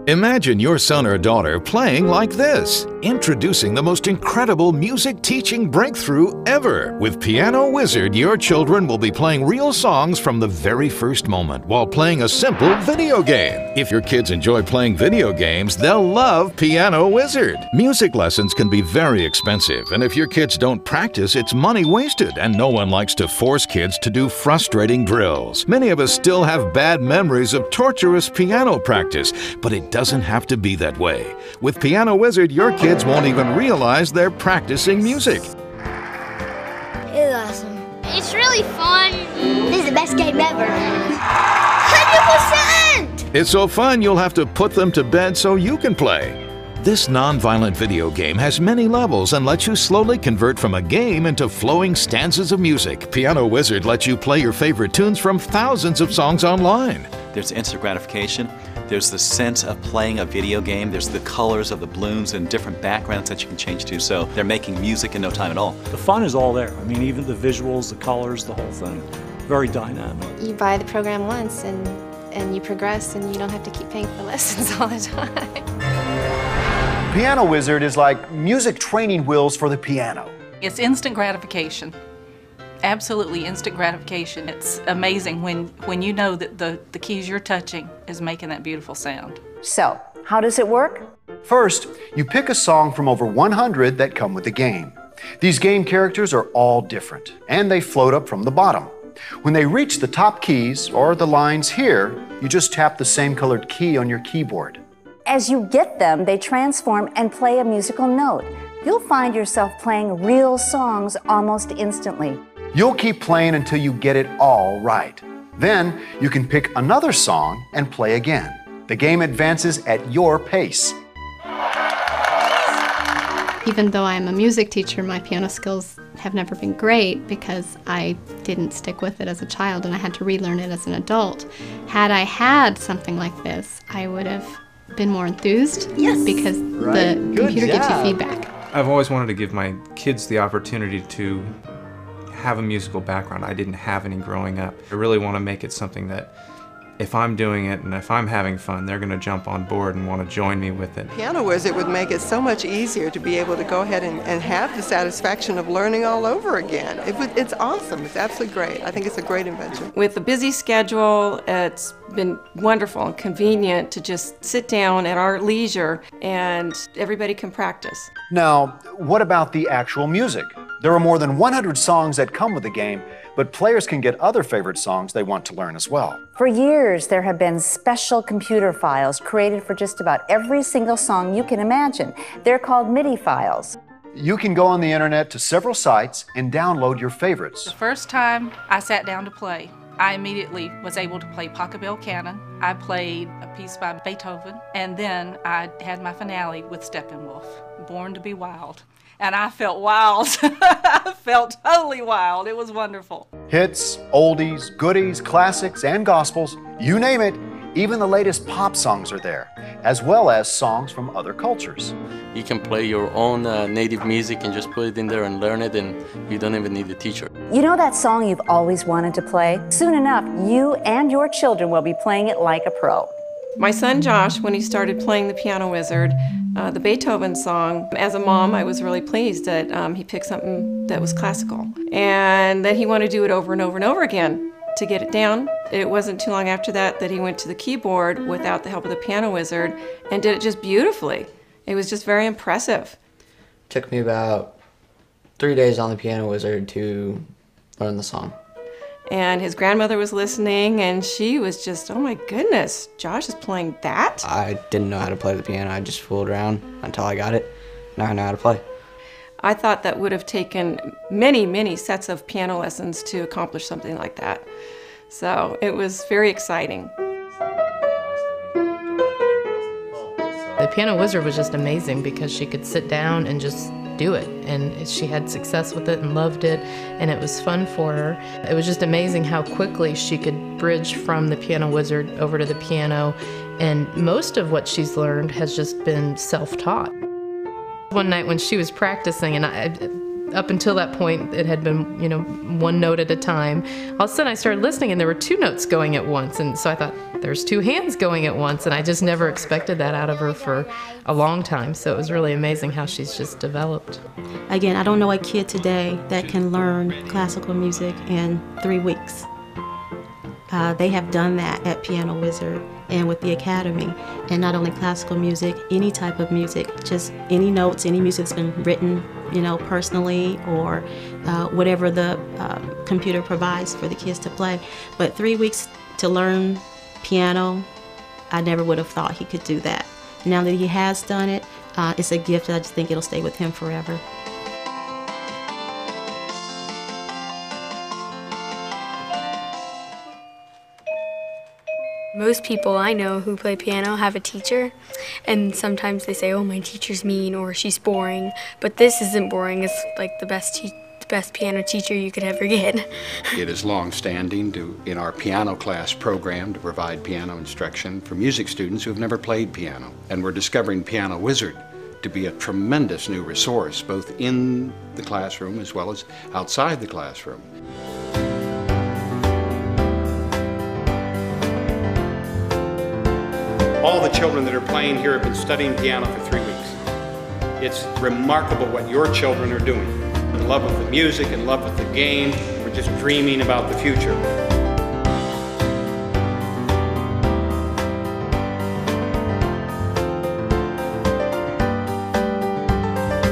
Imagine your son or daughter playing like this. Introducing the most incredible music teaching breakthrough ever. With Piano Wizard, your children will be playing real songs from the very first moment while playing a simple video game. If your kids enjoy playing video games, they'll love Piano Wizard. Music lessons can be very expensive, and if your kids don't practice, it's money wasted, and no one likes to force kids to do frustrating drills. Many of us still have bad memories of torturous piano practice, but it doesn't have to be that way. With Piano Wizard, your kids won't even realize they're practicing music. It's awesome. It's really fun. This is the best game ever. 100%! It's so fun you'll have to put them to bed so you can play. This non-violent video game has many levels and lets you slowly convert from a game into flowing stanzas of music. Piano Wizard lets you play your favorite tunes from thousands of songs online. There's instant gratification. There's the sense of playing a video game. There's the colors of the balloons and different backgrounds that you can change to. So they're making music in no time at all. The fun is all there. I mean, even the visuals, the colors, the whole thing. Very dynamic. You buy the program once and you progress and you don't have to keep paying for lessons all the time. Piano Wizard is like music training wheels for the piano. It's instant gratification. Absolutely instant gratification. It's amazing when you know that the keys you're touching is making that beautiful sound. So, how does it work? First, you pick a song from over 100 that come with the game. These game characters are all different, and they float up from the bottom. When they reach the top keys, or the lines here, you just tap the same colored key on your keyboard. As you get them, they transform and play a musical note. You'll find yourself playing real songs almost instantly. You'll keep playing until you get it all right. Then you can pick another song and play again. The game advances at your pace. Even though I'm a music teacher, my piano skills have never been great because I didn't stick with it as a child and I had to relearn it as an adult. Had I had something like this, I would have been more enthused. Yes. Because the computer gives you feedback. I've always wanted to give my kids the opportunity to have a musical background. I didn't have any growing up. I really want to make it something that if I'm doing it and if I'm having fun, they're going to jump on board and want to join me with it. Piano Wizard would make it so much easier to be able to go ahead and have the satisfaction of learning all over again. It's awesome. It's absolutely great. I think it's a great invention. With the busy schedule, it's been wonderful and convenient to just sit down at our leisure and everybody can practice. Now, what about the actual music? There are more than 100 songs that come with the game, but players can get other favorite songs they want to learn as well. For years, there have been special computer files created for just about every single song you can imagine. They're called MIDI files. You can go on the internet to several sites and download your favorites. The first time I sat down to play, I immediately was able to play Pachelbel Canon. I played a piece by Beethoven, and then I had my finale with Steppenwolf, Born to be Wild. And I felt wild. I felt totally wild. It was wonderful. Hits, oldies, goodies, classics, and gospels, you name it, even the latest pop songs are there, as well as songs from other cultures. You can play your own native music and just put it in there and learn it, and you don't even need a teacher. You know that song you've always wanted to play? Soon enough, you and your children will be playing it like a pro. My son Josh, when he started playing the Piano Wizard, the Beethoven song, as a mom, I was really pleased that he picked something that was classical. And then he wanted to do it over and over and over again to get it down. It wasn't too long after that that he went to the keyboard without the help of the Piano Wizard and did it just beautifully. It was just very impressive. It took me about 3 days on the Piano Wizard to learn the song. And his grandmother was listening, and she was just, oh my goodness, Josh is playing that? I didn't know how to play the piano. I just fooled around until I got it. Now I know how to play. I thought that would have taken many, many sets of piano lessons to accomplish something like that. So it was very exciting. The Piano Wizard was just amazing because she could sit down and just do it, and she had success with it and loved it, and it was fun for her. It was just amazing how quickly she could bridge from the Piano Wizard over to the piano, and most of what she's learned has just been self-taught. One night when she was practicing, and up until that point, it had been, you know, one note at a time. All of a sudden I started listening and there were two notes going at once. And so I thought, there's two hands going at once. And I just never expected that out of her for a long time. So it was really amazing how she's just developed. Again, I don't know a kid today that can learn classical music in 3 weeks. They have done that at Piano Wizard and with the Academy. And not only classical music, any type of music, just any notes, any music that's been written, you know, personally, or whatever the computer provides for the kids to play. But 3 weeks to learn piano, I never would have thought he could do that. Now that he has done it, it's a gift that I just think it'll stay with him forever. Most people I know who play piano have a teacher, and sometimes they say, oh, my teacher's mean or she's boring, but this isn't boring. It's like the best piano teacher you could ever get. It is long-standing in our piano class program to provide piano instruction for music students who have never played piano, and we're discovering Piano Wizard to be a tremendous new resource, both in the classroom as well as outside the classroom. All the children that are playing here have been studying piano for 3 weeks. It's remarkable what your children are doing. In love with the music, in love with the game, we're just dreaming about the future.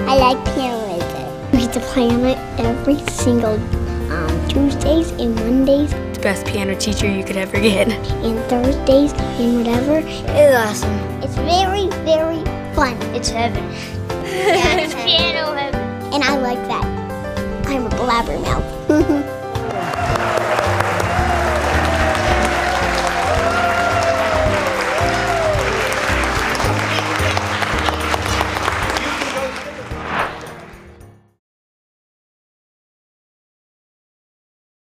I like Piano Wizard. We get to play on it every single Tuesdays and Mondays. The best piano teacher you could ever get. And Thursdays and whatever. It's awesome. It's very, very fun. It's heaven. Yeah, it's piano heaven. And I like that. I'm a blabbermouth.